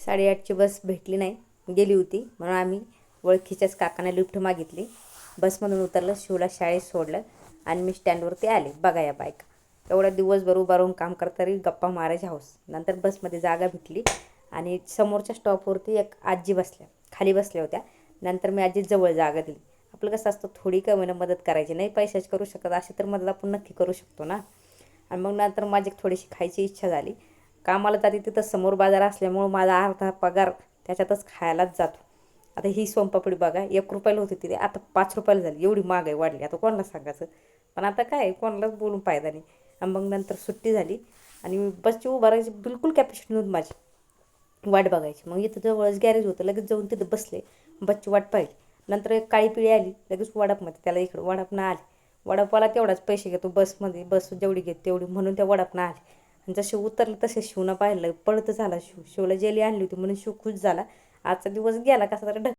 8:30ची बस भेटली नाही, गेली होती. म्हणून आम्ही ओळखीच्याच काकांना लिफ्ट मागितली. बसमधून उतरलं, शिवला शाळेत सोडलं आणि मी स्टँडवरती आले. बघा या बायका एवढा दिवसभर उभा राहून काम करता तरी गप्पा मारायची हौस. नंतर बसमध्ये जागा भेटली आणि समोरच्या स्टॉपवरती एक आजी खाली बसल्या होत्या. नंतर मी आजीजवळ जागा दिली. आपलं कसं असतं, थोडी का होईना मदत करायची. नाही पैशाची करू शकत, अशी तर मदत आपण नक्की करू शकतो ना. आणि मग नंतर माझी थोडीशी खायची इच्छा झाली. कामाला जाते तिथं समोर बाजार असल्यामुळं माझा अर्धा पगार त्याच्यातच खायलाच जातो. आता ही सोनपापडी बघा, 1 रुपयाला होती ती, आता 5 रुपयाला झाली. एवढी महागाई वाढली, आता कोणाला सांगायचं. पण आता काय, कोणालाच बोलून फायदा नाही. आणि मग नंतर सुट्टी झाली आणि बसची उभा राहायची बिलकुल कॅपॅसिटी नव्हती माझी. वाट बघायची. मग इथं जवळच गॅरेज होतं, लगेच जाऊन तिथं बसले, बसची वाट पाहिली. नंतर एक काळी पिढी आली, लगेच वडापमध्ये त्याला इकडं वडापनं आले. वडापाला तेवढाच पैसे घेतो बसमध्ये, बस जेवढी घेते तेवढी, म्हणून त्या वडापनं आले. आणि जसे उतरले तसे शिवनं पाहिलं, पळत झाला शिवला जेली आणली होती म्हणून शिव खुश झाला. आजचा दिवस गेला कसा तरी